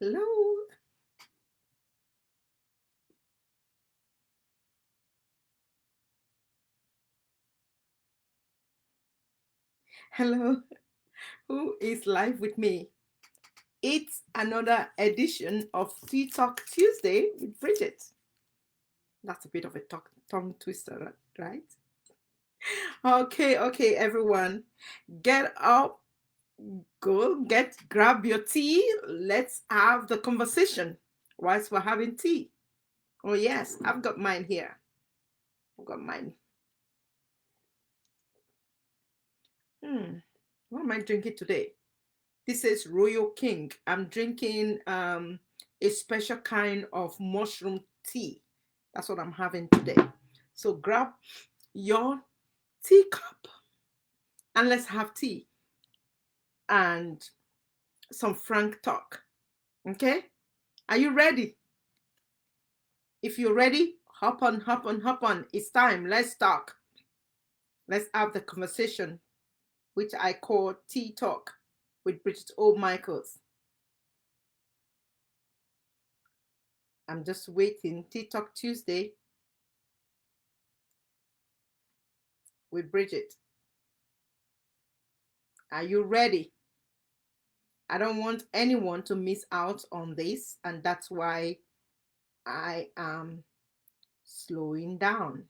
Hello. Hello. Who is live with me? It's another edition of Tea Talk Tuesday with Brigitte. That's a bit of a tongue twister, right? Okay, everyone. Get up, grab your tea. Let's have the conversation whilst we're having tea. Oh, yes, I've got mine here. I've got mine. What am I drinking today? This is Royal King. I'm drinking a special kind of mushroom tea. That's what I'm having today. So grab your teacup and let's have tea and some frank talk. Okay? Are you ready? If you're ready, hop on, hop on, hop on. It's time. Let's talk. Let's have the conversation, which I call Tea Talk with Brigitte O. Michaels. I'm just waiting. Tea Talk Tuesday with Brigitte. Are you ready? I don't want anyone to miss out on this, and that's why I am slowing down.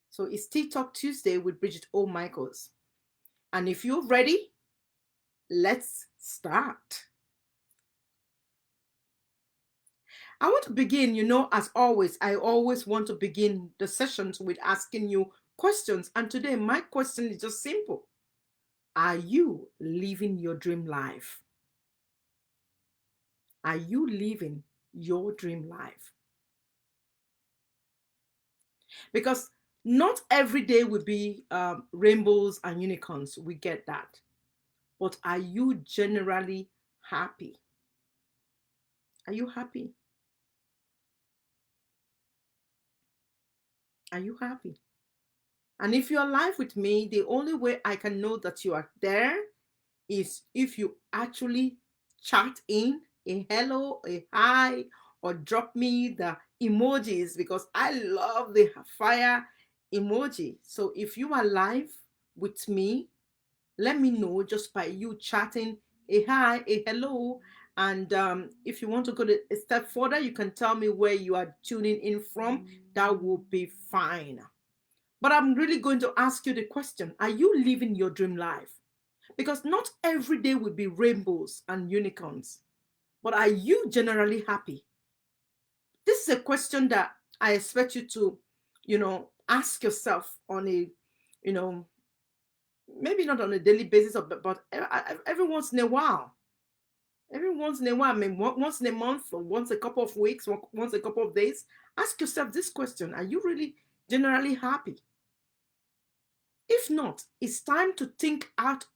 So it's Tea Talk Tuesday with Brigitte O. Michaels. And if you're ready, let's start. I want to begin, as always, I always want to begin the sessions with asking you questions. And today, my question is just simple. Are you living your dream life? Are you living your dream life? Because not every day will be rainbows and unicorns. We get that. But are you generally happy? Are you happy? Are you happy? And if you're live with me, the only way I can know that you are there is if you actually chat in a hello, a hi, or drop me the emojis because I love the fire emoji. So if you are live with me, let me know just by you chatting a hi, a hello. And if you want to go a step further, you can tell me where you are tuning in from. That will be fine. But I'm really going to ask you the question, are you living your dream life? Because not every day will be rainbows and unicorns. But are you generally happy? This is a question that I expect you to, ask yourself on a, you know, maybe not on a daily basis, but every once in a while. Every once in a while, I mean, once in a month, or once a couple of weeks, once a couple of days, ask yourself this question: are you really generally happy? If not, it's time to think about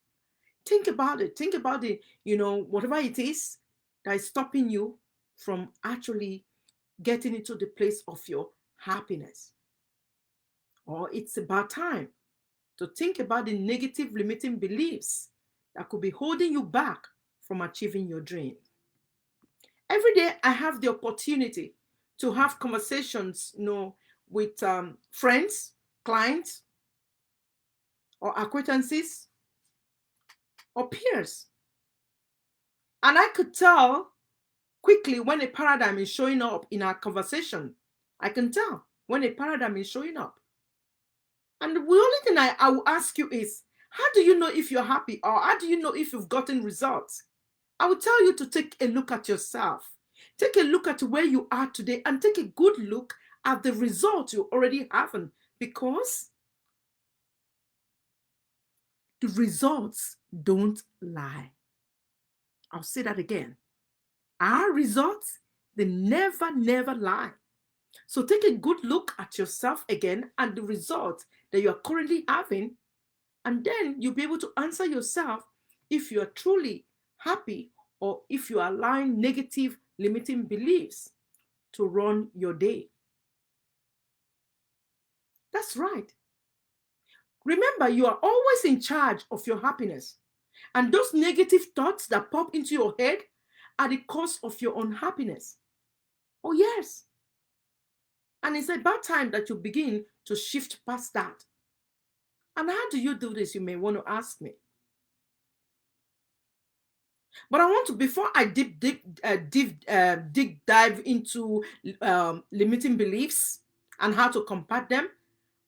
it. Think about it, whatever it is that is stopping you from actually getting into the place of your happiness. Or it's about time to think about the negative limiting beliefs that could be holding you back from achieving your dream. Every day I have the opportunity to have conversations, with friends, clients, or acquaintances, or peers. And I could tell quickly when a paradigm is showing up in our conversation. I can tell when a paradigm is showing up. And the only thing I will ask you is, how do you know if you're happy, or how do you know if you've gotten results? I will tell you to take a look at yourself. Take a look at where you are today and take a good look at the results you already having, because the results don't lie. I'll say that again. Our results, they never lie. So take a good look at yourself again and the results that you are currently having, and then you'll be able to answer yourself if you are truly happy or if you are allowing negative limiting beliefs to run your day. That's right. Remember, you are always in charge of your happiness. And those negative thoughts that pop into your head are the cause of your unhappiness. Oh, yes. And it's about time that you begin to shift past that. And how do you do this? You may want to ask me. But I want to, before I deep dive into limiting beliefs and how to combat them,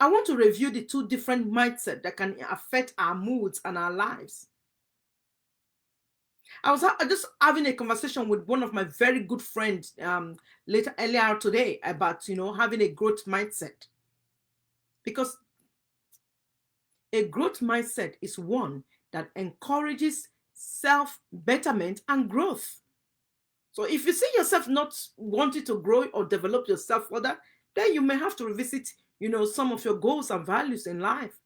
I want to review the two different mindsets that can affect our moods and our lives. I was just having a conversation with one of my very good friends earlier today about having a growth mindset, because a growth mindset is one that encourages self betterment and growth. So if you see yourself not wanting to grow or develop yourself further, then you may have to revisit some of your goals and values in life.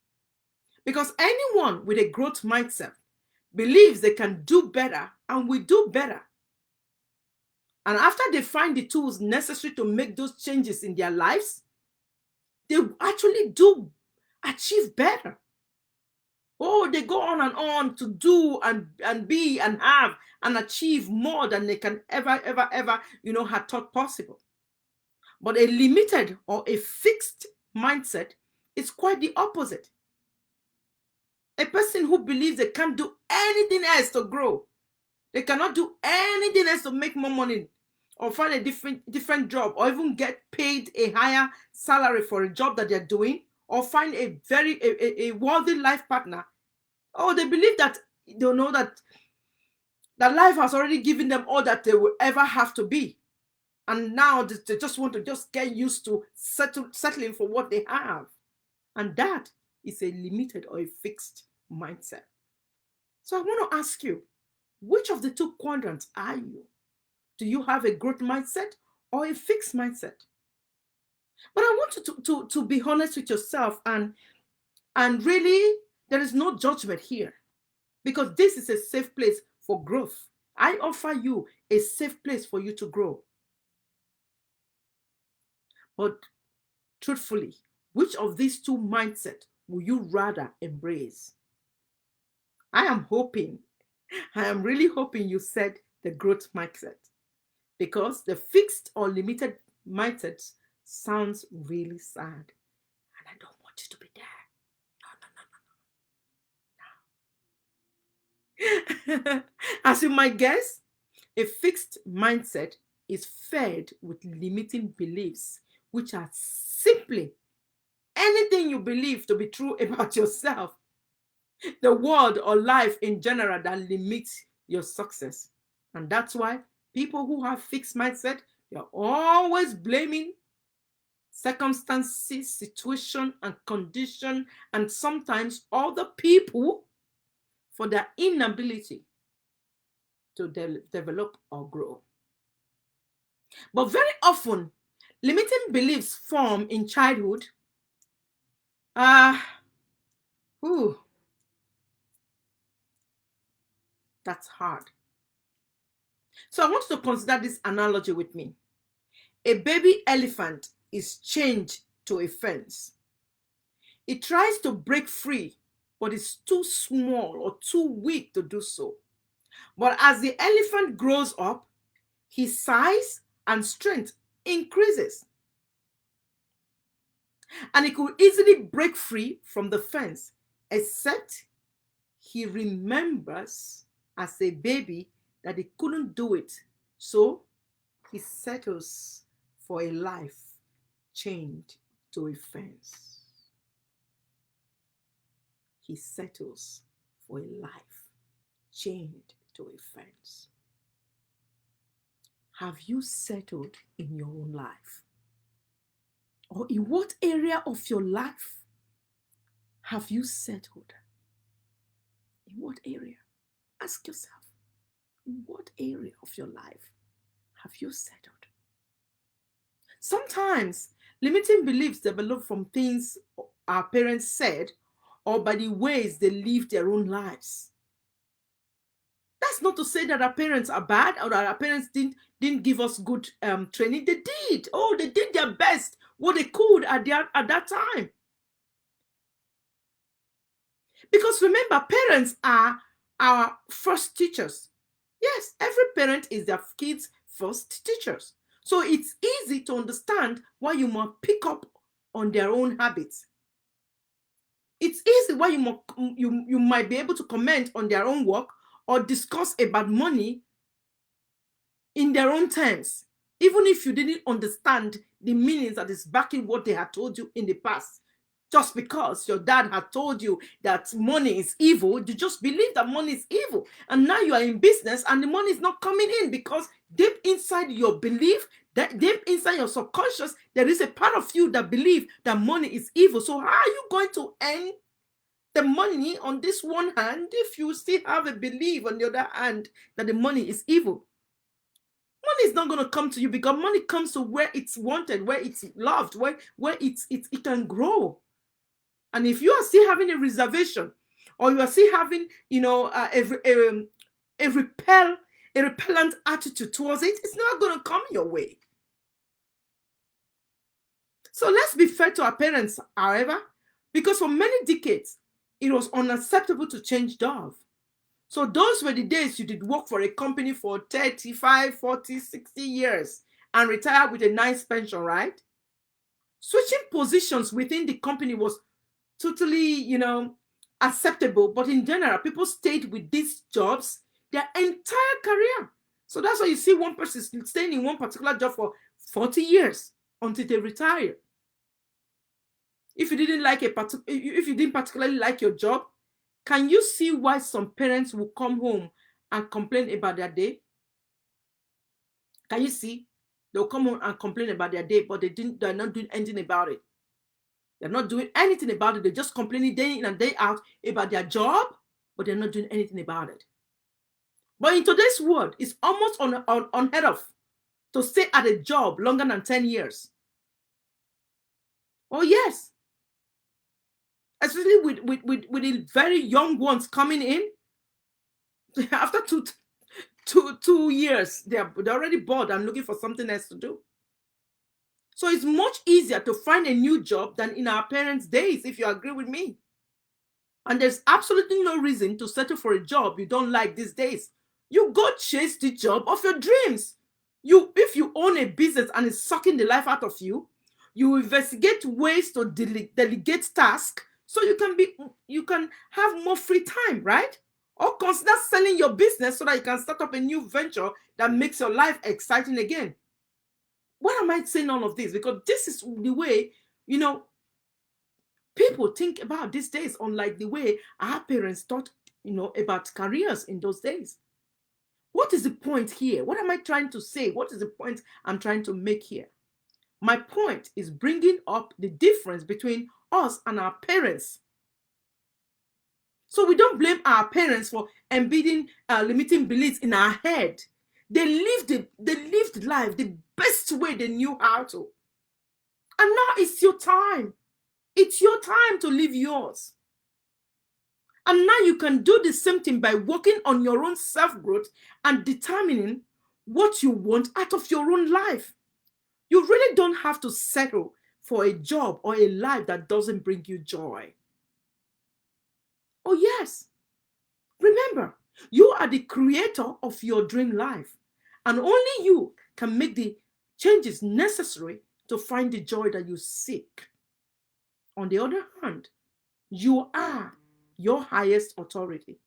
Because anyone with a growth mindset believes they can do better and will do better. And after they find the tools necessary to make those changes in their lives, they actually do achieve better. Oh, they go on to do and be and have and achieve more than they can ever, had thought possible. But a limited or a fixed mindset is quite the opposite. A person who believes they can't do anything else to grow, they cannot do anything else to make more money or find a different job or even get paid a higher salary for a job that they're doing or find a worthy life partner. Oh, they believe that they know that life has already given them all that they will ever have to be. And now they just want to just get used to settling for what they have. And that is a limited or a fixed mindset. So I want to ask you, which of the two quadrants are you? Do you have a growth mindset or a fixed mindset? But I want you to be honest with yourself, and really, there is no judgment here, because this is a safe place for growth. I offer you a safe place for you to grow. But truthfully, which of these two mindsets will you rather embrace? I am really hoping you said the growth mindset, because the fixed or limited mindset sounds really sad. And I don't want you to be there. No. As you might guess, a fixed mindset is fed with limiting beliefs, which are simply anything you believe to be true about yourself, the world, or life in general that limits your success. And that's why people who have fixed mindset, they're always blaming circumstances, situation, and condition, and sometimes other people for their inability to develop or grow. But very often, limiting beliefs form in childhood. That's hard. So I want you to consider this analogy with me. A baby elephant is chained to a fence. It tries to break free, but it's too small or too weak to do so. But as the elephant grows up, his size and strength increases. And he could easily break free from the fence, except he remembers as a baby that he couldn't do it. So he settles for a life chained to a fence. He settles for a life chained to a fence. Have you settled in your own life? Or in what area of your life have you settled? In what area? Ask yourself, in what area of your life have you settled? Sometimes limiting beliefs develop from things our parents said or by the ways they live their own lives. That's not to say that our parents are bad or that our parents didn't give us good training. They did. Oh, they did their best, what they could at that time. Because remember, parents are our first teachers. Yes, every parent is their kids' first teachers. So it's easy to understand why you must pick up on their own habits. It's easy why you might be able to comment on their own work or discuss about money in their own terms, even if you didn't understand the meanings that is backing what they had told you in the past. Just because your dad had told you that money is evil, you just believe that money is evil. And now you are in business and the money is not coming in because deep inside your belief, that deep inside your subconscious, there is a part of you that believe that money is evil. So how are you going to earn the money on this one hand if you still have a belief on the other hand that the money is evil? Money is not going to come to you because money comes to where it's wanted, where it's loved, where it can grow. And if you are still having a reservation, or you are still having, a repellent attitude towards it, it's not going to come your way. So let's be fair to our parents, however, because for many decades, it was unacceptable to change jobs. So those were the days you did work for a company for 35, 40, 60 years and retire with a nice pension, right? Switching positions within the company was totally, acceptable. But in general, people stayed with these jobs their entire career. So that's why you see one person staying in one particular job for 40 years until they retire. If you didn't particularly like your job, can you see why some parents will come home and complain about their day? Can you see? They'll come home and complain about their day, but they're not doing anything about it. They're not doing anything about it. They're just complaining day in and day out about their job, but they're not doing anything about it. But in today's world, it's almost unheard of to stay at a job longer than 10 years. Oh, yes. Especially with the very young ones coming in. After two years, they're already bored and looking for something else to do. So it's much easier to find a new job than in our parents' days, if you agree with me. And there's absolutely no reason to settle for a job you don't like these days. You go chase the job of your dreams. If you own a business and it's sucking the life out of you, you investigate ways to delegate tasks so you can have more free time, right? Or consider selling your business so that you can start up a new venture that makes your life exciting again. Why am I saying all of this? Because this is the way, people think about these days, unlike the way our parents thought, about careers in those days. What is the point here? What am I trying to say? What is the point I'm trying to make here? My point is bringing up the difference between us and our parents. So we don't blame our parents for embedding limiting beliefs in our head. They lived life the best way they knew how to. And now it's your time. It's your time to live yours. And now you can do the same thing by working on your own self-growth and determining what you want out of your own life. You really don't have to settle for a job or a life that doesn't bring you joy. Oh, yes. Remember, you are the creator of your dream life, and only you can make the changes necessary to find the joy that you seek. On the other hand, you are your highest authority.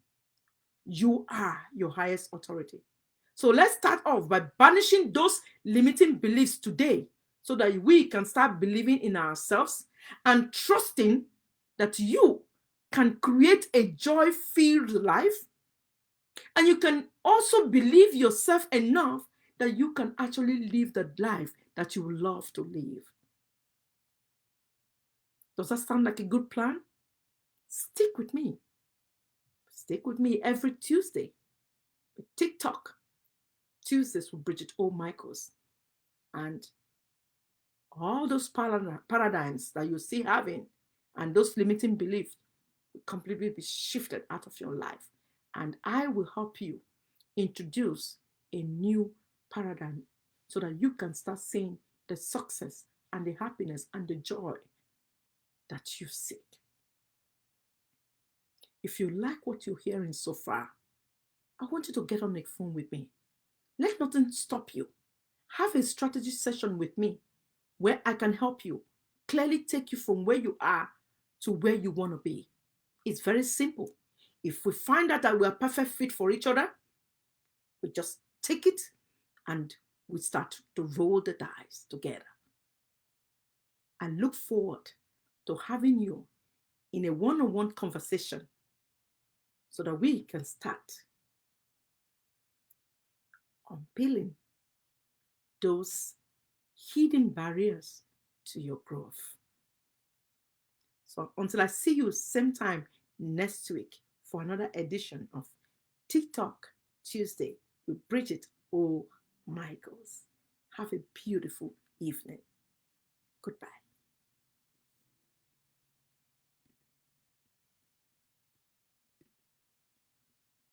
You are your highest authority. So let's start off by banishing those limiting beliefs today so that we can start believing in ourselves and trusting that you can create a joy-filled life, and you can also believe yourself enough that you can actually live the life that you love to live. Does that sound like a good plan? Stick with me. Stick with me every Tuesday. TikTok Tuesdays with Brigitte O. Michaels. And all those paradigms that you see having and those limiting beliefs will completely be shifted out of your life. And I will help you introduce a new paradigm so that you can start seeing the success and the happiness and the joy that you seek. If you like what you're hearing so far, I want you to get on the phone with me. Let nothing stop you. Have a strategy session with me where I can help you clearly take you from where you are to where you want to be. It's very simple. If we find out that we are perfect fit for each other, we just take it and we start to roll the dice together. I look forward to having you in a one-on-one conversation so that we can start unpeeling those hidden barriers to your growth. So until I see you same time next week for another edition of TikTok Tuesday with Brigitte O. Michaels. Have a beautiful evening. Goodbye.